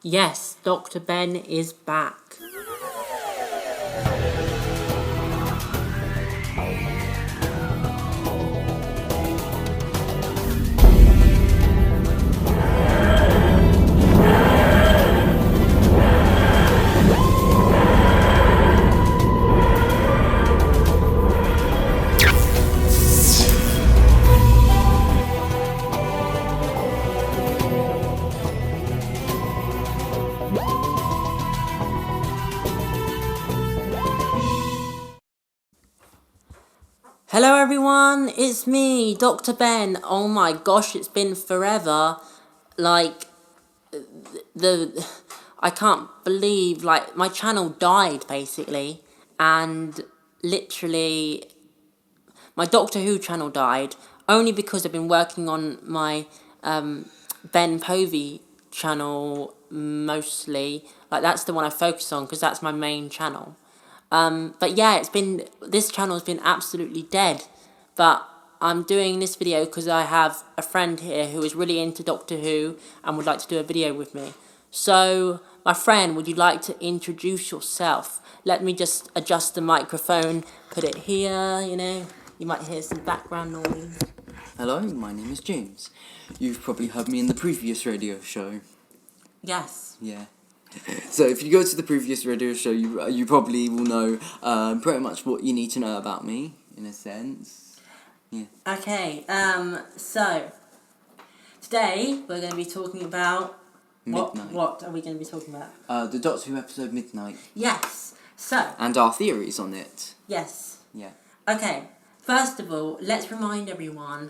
Yes, Dr. Ben is back. Hello everyone, it's me, Dr. Ben. Oh my gosh, it's been forever. Like, I can't believe, my channel died basically, and literally, my Doctor Who channel died, only because I've been working on my, Ben Povey channel mostly. Like, that's the one I focus on, because that's my main channel. But yeah, this channel's been absolutely dead. But I'm doing this video because I have a friend here who is really into Doctor Who and would like to do a video with me. So, my friend, would you like to introduce yourself? Let me just adjust the microphone, put it here, You might hear some background noise. Hello, my name is James. You've probably heard me in the previous radio show. Yes. Yeah. So if you go to the previous radio show, you probably will know pretty much what you need to know about me, in a sense. Yeah. Okay, so, today we're going to be talking about... Midnight. What are we going to be talking about? The Doctor Who episode Midnight. Yes, so... And our theories on it. Yes. Yeah. Okay, first of all, let's remind everyone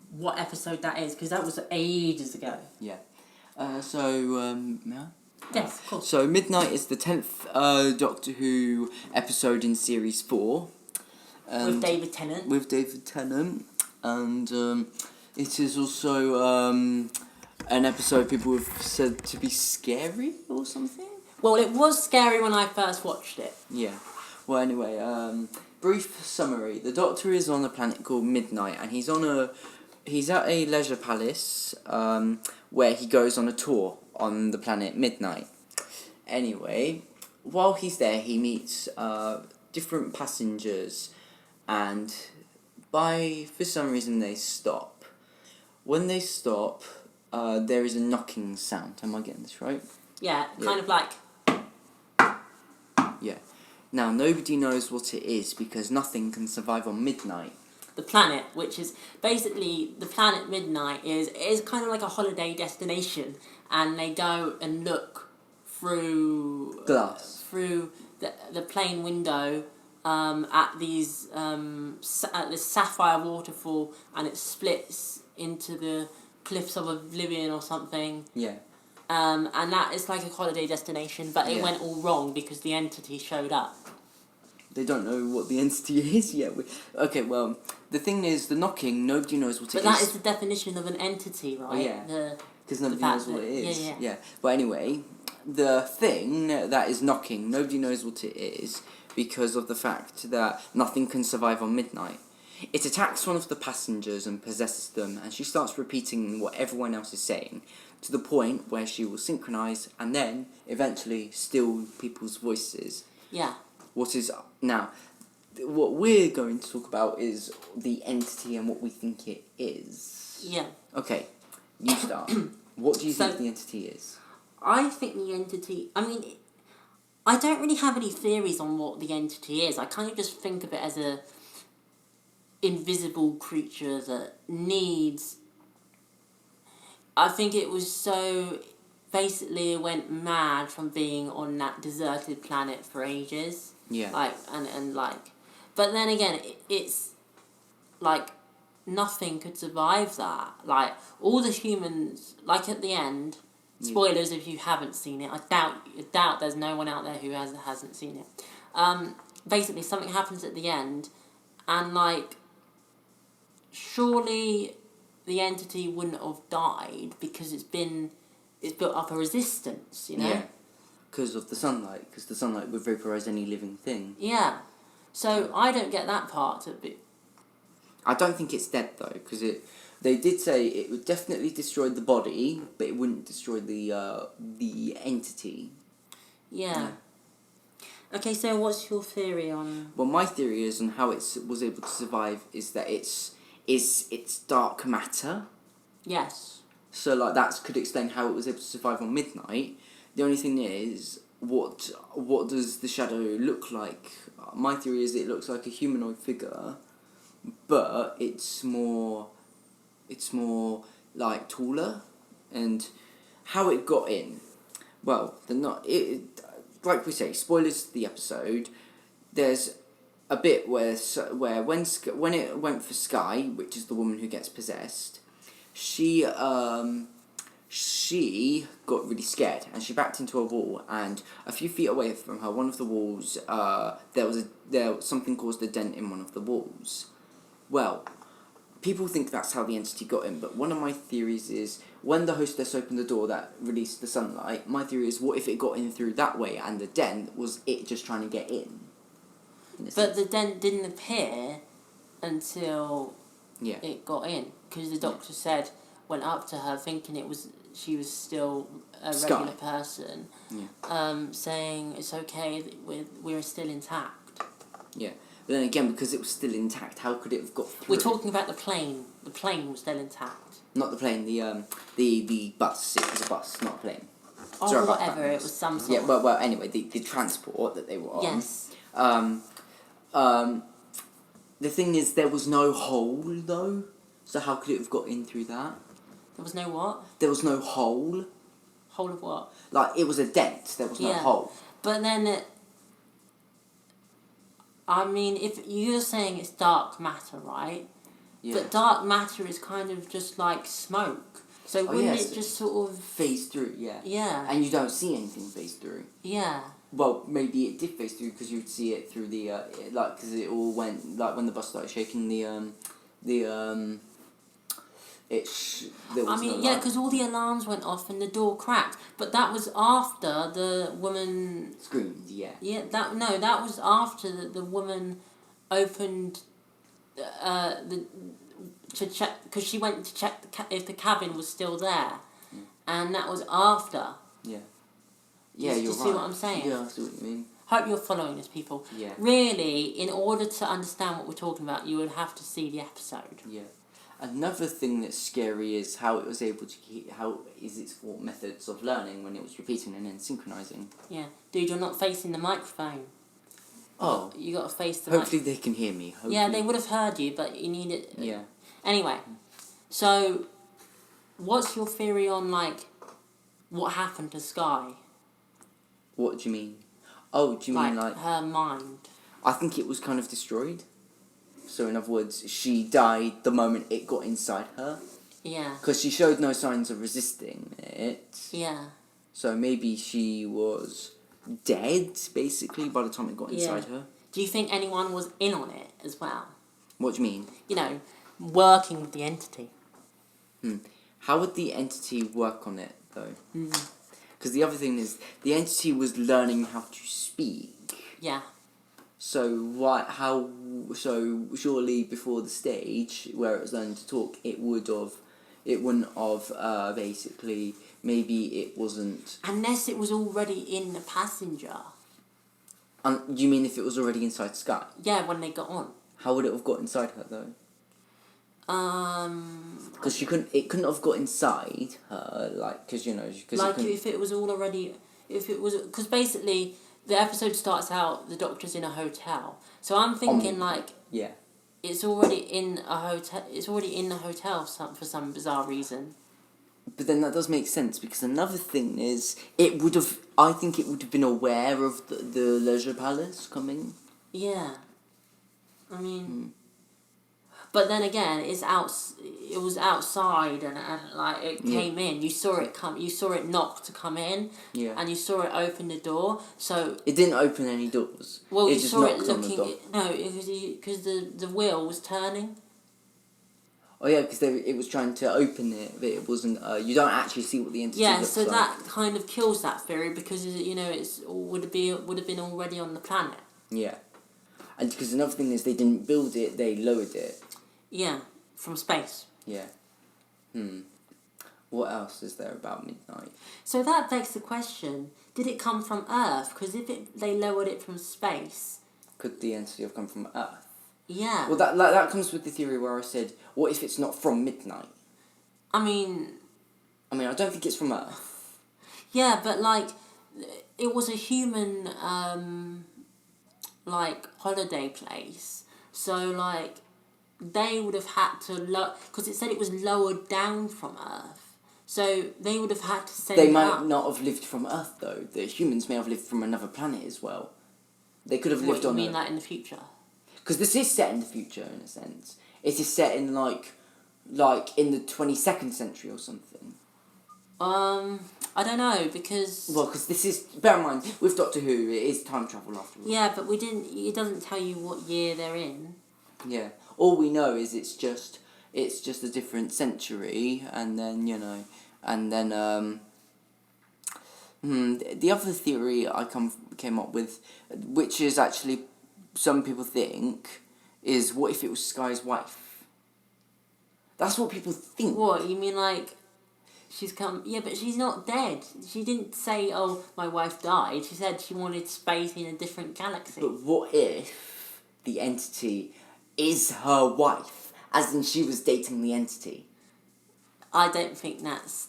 what episode that is, because that was ages ago. Yeah. May I? Yes, of course. So Midnight is the 10th Doctor Who episode in Series 4. With David Tennant. And it is also an episode people have said to be scary or something. Well, it was scary when I first watched it. Yeah. Well, anyway, brief summary. The Doctor is on a planet called Midnight, and he's at a leisure palace where he goes on a tour on the planet Midnight. Anyway, while he's there, he meets different passengers, and for some reason they stop. When they stop, there is a knocking sound. Am I getting this right? Yeah, kind of like... Yeah. Now, nobody knows what it is because nothing can survive on Midnight. The planet, which is basically, the planet Midnight is kind of like a holiday destination, and they go and look through... Glass. Through the plane window at these at this sapphire waterfall, and it splits into the cliffs of Oblivion or something. Yeah. And that is like a holiday destination, but it went all wrong because the entity showed up. They don't know what the entity is yet. Okay, well, the thing is, the knocking, nobody knows what it is. But that is the definition of an entity, right? Oh, yeah. Because nobody knows what it is. Yeah. But anyway, the thing that is knocking, nobody knows what it is because of the fact that nothing can survive on Midnight. It attacks one of the passengers and possesses them, and she starts repeating what everyone else is saying, to the point where she will synchronize and then, eventually, steal people's voices. Yeah. Now, what we're going to talk about is the entity and what we think it is. Yeah. Okay, you start. What do you think the entity is? I think the entity... I mean, I don't really have any theories on what the entity is. I kind of just think of it as a invisible creature that needs... I think it was so... Basically, it went mad from being on that deserted planet for ages. Yeah. But then again, it's like nothing could survive that. Like, all the humans, like at the end, spoilers if you haven't seen it, I doubt there's no one out there who hasn't seen it. Basically, something happens at the end, and like, surely the entity wouldn't have died because it's built up a resistance, Yeah. Because of the sunlight, because the sunlight would vaporize any living thing. Yeah. So I don't get that part of it. I don't think it's dead though, because They did say it would definitely destroy the body, but it wouldn't destroy the entity. Yeah. Okay, so what's your theory on... Well, my theory is on how it was able to survive is that it's dark matter. Yes. So, like, that could explain how it was able to survive on midnight. The only thing is, what does the shadow look like? My theory is it looks like a humanoid figure, but it's more like taller, and how it got in. Well, like we say, spoilers to the episode. There's a bit where when it went for Skye, which is the woman who gets possessed, she got really scared and she backed into a wall, and a few feet away from her, one of the walls, there was something caused a dent in one of the walls. Well, people think that's how the entity got in, but one of my theories is when the hostess opened the door that released the sunlight, my theory is what if it got in through that way and the dent was it just trying to get in? But the dent didn't appear until Yeah. it got in, because the doctor said, went up to her thinking she was still a Skye. regular person, saying it's okay, we're still intact. Yeah. But then again, because it was still intact, how could it have got through? We're talking about the plane. The plane was still intact. Not the plane, the bus. It was a bus, not a plane. Or Sorry about whatever, that. it was some sort Yeah, of... well, anyway, the transport that they were on. Yes. The thing is, there was no hole, though. So how could it have got in through that? There was no what? There was no hole. Hole of what? Like, it was a dent. There was no hole. But then... I mean, if you're saying it's dark matter, right? Yeah. But dark matter is kind of just like smoke. So wouldn't it just sort of... phase through, yeah. Yeah. And you don't see anything phase through. Yeah. Well, maybe it did phase through because you'd see it through the, because it all went, like, when the bus started shaking, there was because all the alarms went off and the door cracked. But that was after the woman... screamed, yeah. Yeah, that was after the woman opened to check, because she went to check if the cabin was still there, and that was after. Yeah. Yeah, Do you you're see right. what I'm saying? Yeah, I see what you mean. Hope you're following this, people. Yeah. Really, in order to understand what we're talking about, you would have to see the episode. Yeah. Another thing that's scary is how it was able to how is its methods of learning when it was repeating and then synchronizing. Yeah. Dude, you're not facing the microphone. Oh. You got to face the Hopefully they can hear me. Hopefully. Yeah, they would have heard you, but you need it... Yeah. Anyway, so what's your theory on, like, what happened to Skye? What do you mean? Oh, do you mean like... her mind? I think it was kind of destroyed. So in other words, she died the moment it got inside her. Yeah. Because she showed no signs of resisting it. Yeah. So maybe she was dead, basically, by the time it got inside her. Do you think anyone was in on it as well? What do you mean? You know, working with the entity. How would the entity work on it, though? Because the other thing is, the entity was learning how to speak. Yeah. So surely before the stage where it was learning to talk, it wouldn't have basically, maybe it wasn't... Unless it was already in the passenger. You mean if it was already inside Skye? Yeah, when they got on. How would it have got inside her, though? Because it couldn't have got inside her, like, because, you know... if it was all already... Because basically, the episode starts out, the doctor's in a hotel. So I'm thinking, Yeah. It's already in a hotel. It's already in the hotel for some bizarre reason. But then that does make sense, because another thing is, I think it would have been aware of the Leisure Palace coming. Yeah. I mean... But then again, it was outside and it came in. You saw it come. You saw it knock to come in. Yeah. And you saw it open the door. So it didn't open any doors. Well, it you just saw it knocked on the door. because the wheel was turning. Oh yeah, because it was trying to open it, but it wasn't. You don't actually see what the entity looks so like. that kind of kills that theory because it would have been already on the planet. Yeah, and because another thing is they didn't build it, they lowered it. Yeah, from space. Yeah. What else is there about midnight? So that begs the question: did it come from Earth? Because if they lowered it from space, Could the entity have come from Earth? yeah. Well, that comes with the theory where I said, what if it's not from midnight? I mean, I don't think it's from Earth. yeah, but like, it was a human, like holiday place. So like, they would have had to because it said it was lowered down from Earth. So they would have had to send They it might up. not have lived from Earth, though. The humans may have lived from another planet as well. They could have What lived you on mean, like in the future? Because this is set in the future, in a sense. It is set in, like in the 22nd century or something. I don't know because. Well, because this is... Bear in mind, with Doctor Who, it is time travel after all. Yeah, but we didn't. It doesn't tell you what year they're in. Yeah. All we know is it's just a different century, and then, the other theory I came up with, which is actually, some people think, is what if it was Skye's wife? That's what people think. What, you mean like she's come... Yeah, but she's not dead. She didn't say, oh, my wife died. She said she wanted space in a different galaxy. But what if the entity is her wife? As in she was dating the entity. I don't think that's...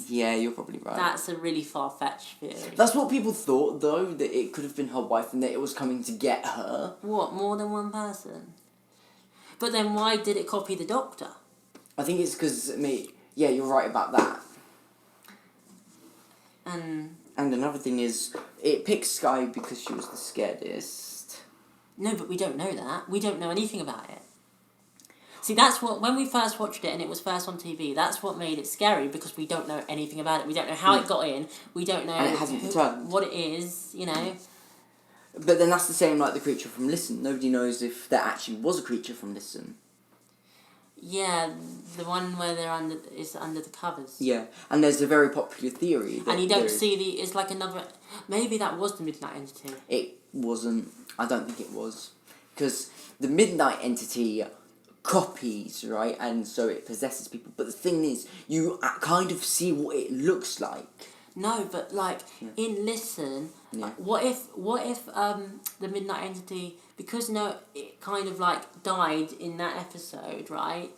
Yeah, you're probably right. That's a really far-fetched theory. That's what people thought, though, that it could have been her wife and that it was coming to get her. What, more than one person? But then why did it copy the Doctor? I think it's because, yeah, you're right about that. And another thing is, it picked Skye because she was the scaredest. No, but we don't know that. We don't know anything about it. See, that's what... When we first watched it and it was first on TV, that's what made it scary, because we don't know anything about it. We don't know how it got in. We don't know... And it hasn't returned. What it is, But then that's the same like the creature from Listen. Nobody knows if there actually was a creature from Listen. Yeah, the one where is under the covers. Yeah, and there's a very popular theory. And you don't see it's like another... Maybe that was the Midnight Entity. It wasn't. I don't think it was. Because the Midnight Entity copies, right? And so it possesses people. But the thing is, you kind of see what it looks like. No, but like in Listen, what if the Midnight Entity, because it kind of like died in that episode, right?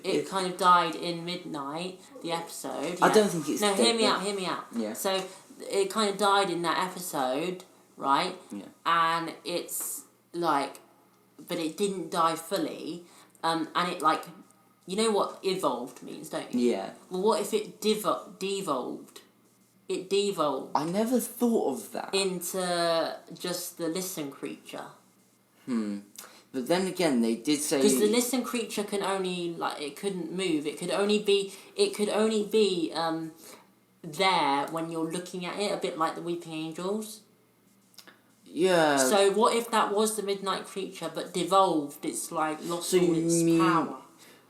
It kind of died in Midnight, the episode. I don't think it's... No, hear me out. Yeah. So it kind of died in that episode, right? Yeah. And it's like, but it didn't die fully, and it like, you know what evolved means, don't you? Yeah. Well, what if it devolved? It devolved. I never thought of that. Into just the Listen creature. But then again, they did say... Because the Listen creature can only, like, it couldn't move. It could only be there when you're looking at it, a bit like the Weeping Angels. Yeah. So what if that was the Midnight creature, but devolved? It's like lost all its power.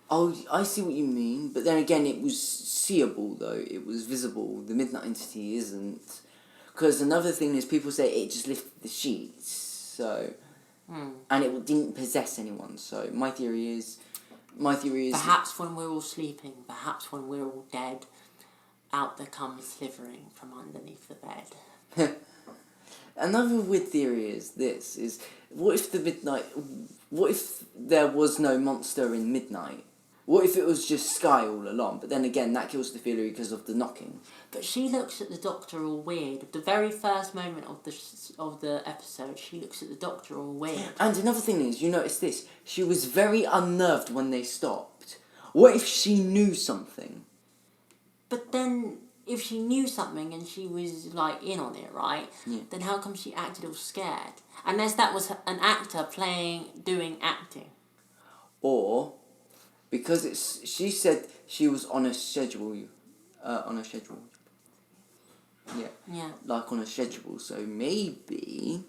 Oh, I see what you mean. But then again, it was seeable, though. It was visible. The Midnight Entity isn't. Because another thing is, people say it just lifted the sheets. So... And it didn't possess anyone. So my theory is... Perhaps when we're all sleeping, perhaps when we're all dead, out there comes slithering from underneath the bed. Another weird theory is what if there was no monster in Midnight? What if it was just Skye all along? But then again, that kills the theory because of the knocking. But she looks at the Doctor all weird. The very first moment of the episode, she looks at the Doctor all weird. And another thing is, you notice this, she was very unnerved when they stopped. What if she knew something? But then, if she knew something and she was, like, in on it, right? Yeah. Then how come she acted all scared? Unless that was an actor doing acting. Or, because she said she was on a schedule. Yeah. Yeah. Like on a schedule. So maybe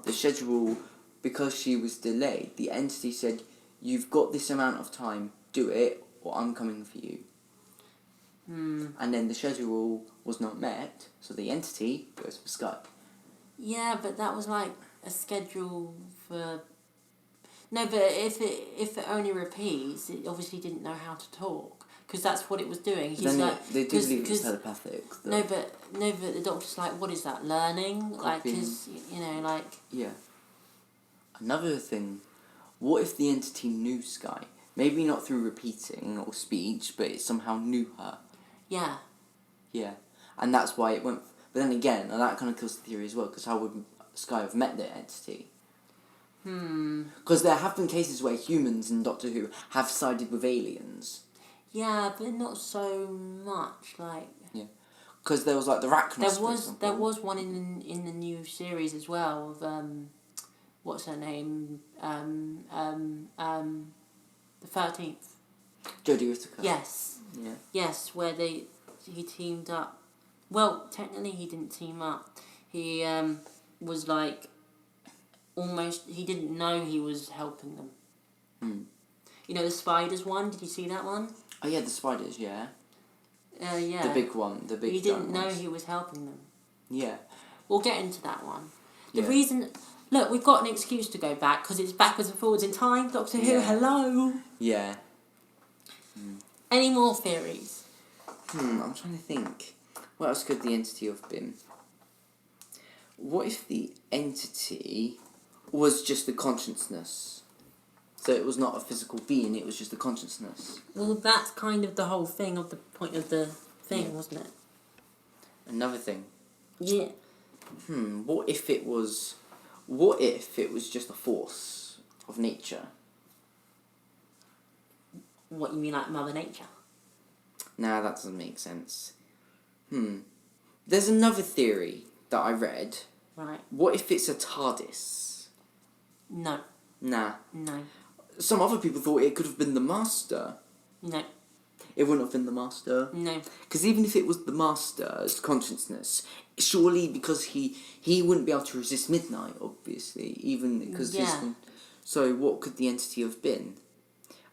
the schedule, because she was delayed, the entity said, you've got this amount of time, do it, or I'm coming for you. And then the schedule was not met, so the entity goes for Skye. Yeah, but that was like a schedule for... No, but if it only repeats, it obviously didn't know how to talk. because that's what it was doing. He's Then like, they do believe it's telepathic. Though. no, but the doctor's like, what is that? Learning, like, because like. Yeah. Another thing, what if the entity knew Skye? Maybe not through repeating or speech, but it somehow knew her. Yeah. Yeah, and that's why it went. But then again, and that kind of kills the theory as well. Because how would Skye have met the entity? Because there have been cases where humans in Doctor Who have sided with aliens. Yeah, but not so much. Like. Yeah, because there was like the Rachnos. There was one in the new series as well of what's her name the 13th. Jodie Whittaker. Yes. Yeah. Yes, where he teamed up. Well, technically he didn't team up. He was like almost. He didn't know he was helping them. You know the spiders one. Did you see that one? Oh yeah, the spiders. Yeah. Yeah. The big one. The big. He didn't know ones. he was helping them. Yeah. We'll get into that one. The Yeah. reason. Look, we've got an excuse to go back because it's backwards and forwards in time. Doctor Who, Yeah. hello. Yeah. Any more theories? I'm trying to think. What else could the entity have been? What if the entity was just the consciousness? So it was not a physical being, it was just a consciousness. Well, that's kind of the whole thing of the point of the thing, wasn't it? Another thing. Yeah. What if it was just a force of nature? What, you mean like Mother Nature? Nah, that doesn't make sense. There's another theory that I read. Right. What if it's a TARDIS? No. Nah. No. Some other people thought it could have been the Master. No. It wouldn't have been the Master. No. Because even if it was the Master's consciousness, surely because he wouldn't be able to resist midnight, obviously, even because so what could the entity have been?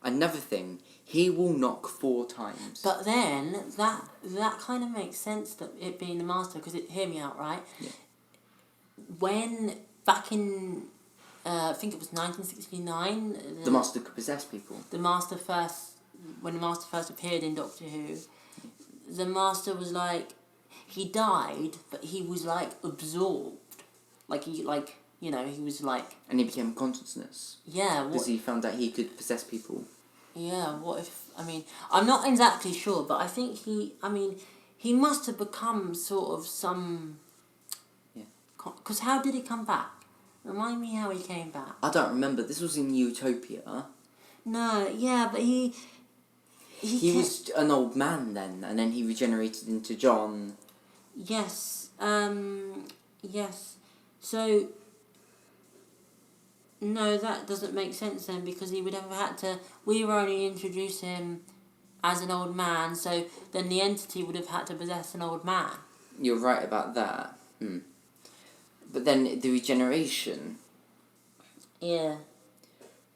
Another thing, he will knock 4 times. But then, that kind of makes sense, that it being the Master, because hear me out, right? Yeah. When, back in, I think it was 1969... The Master could possess people. When the Master first appeared in Doctor Who, the Master was like, he died, but he was like absorbed. He was like... And he became consciousness. Yeah, because he found out he could possess people. Yeah, what if... I mean, I'm not exactly sure, but I think he must have become sort of some... Yeah. Because how did he come back? Remind me how he came back. I don't remember. This was in Utopia. No, yeah, but he was an old man then, and then he regenerated into John. Yes, yes. So... No, that doesn't make sense then, because he would have had to... We were only introduce him as an old man, so then the entity would have had to possess an old man. You're right about that. But then the regeneration... Yeah.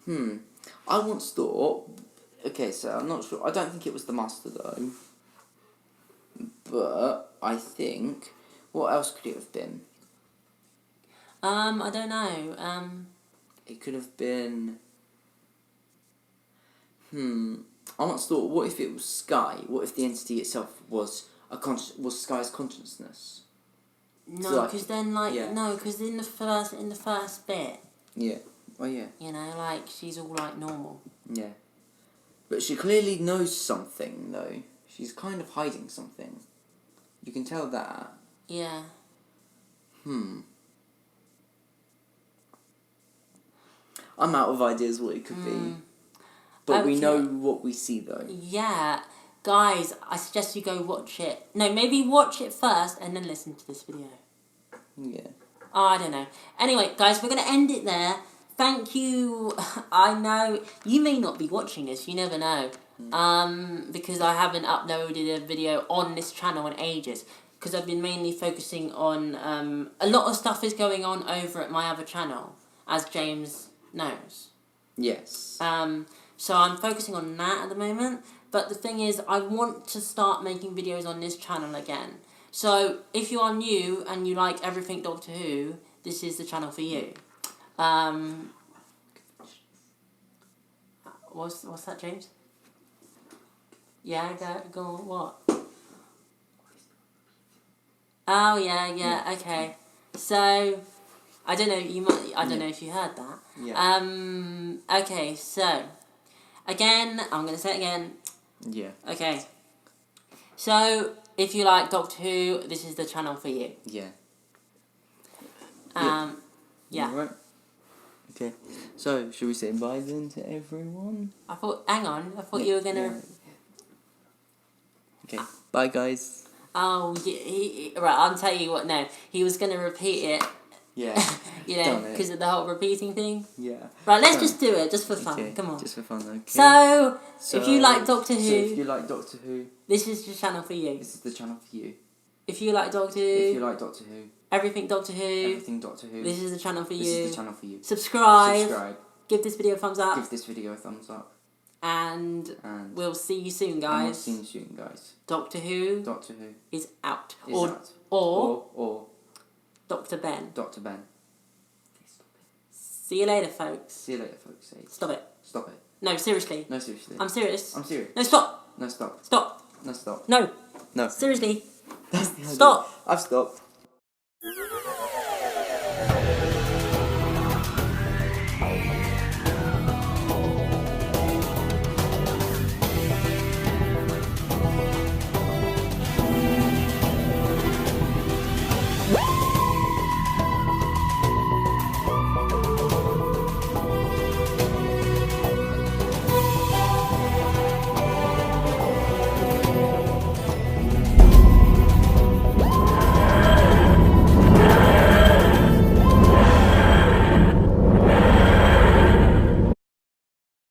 I once thought... Okay, so I'm not sure. I don't think it was the Master, though. But I think... What else could it have been? I don't know. It could have been... I once thought, what if it was Skye? What if the entity itself was was Skye's consciousness? No, because then, yeah. no, because in the first bit... Yeah. Oh, yeah. You know, she's all, normal. Yeah. But she clearly knows something, though. She's kind of hiding something. You can tell that. Yeah. I'm out of ideas what it could be. But we know what we see, though. Yeah. Guys, I suggest you go watch it. No, maybe watch it first and then listen to this video. Yeah. Oh, I don't know. Anyway, guys, we're going to end it there. Thank you. I know you may not be watching this. You never know. Because I haven't uploaded a video on this channel in ages. Because I've been mainly focusing on... a lot of stuff is going on over at my other channel, as James knows. Yes. So I'm focusing on that at the moment. But the thing is, I want to start making videos on this channel again. So if you are new and you like everything Doctor Who, this is the channel for you. What's that, James? Yeah, go on, what? Oh, yeah, okay. So, I don't know, I don't know if you heard that. Yeah. Okay, so, again, I'm going to say it again. Yeah. Okay. So, if you like Doctor Who, this is the channel for you. Yeah. Yeah. Alright. Okay. So, should we say bye then to everyone? Hang on, I thought you were going to... Okay. Bye, guys. Oh, right, I'll tell you what, no. He was going to repeat it, Yeah. you know, because of the whole repeating thing. Yeah. Right, let's just do it, just for fun. Okay. Come on. Just for fun, okay. So, if you like Doctor Who... So, if you like Doctor Who... This is the channel for you. This is the channel for you. If you like Doctor Who... If you like Doctor Who... Everything Doctor Who... Everything Doctor Who... This is the channel for you. This is the channel for you. Subscribe. Give this video a thumbs up. Give this video a thumbs up. And we'll see you soon, guys. And we'll see you soon, guys. Doctor Who... Doctor Who... is out. Is out. Or... Dr. Ben. Dr. Ben. See you later, folks. See you later, folks. Stop it. Stop it. No, seriously. No, seriously. I'm serious. I'm serious. No, stop. No, stop. Stop. No, stop. No. No. Seriously. That's the idea. Stop. I've stopped.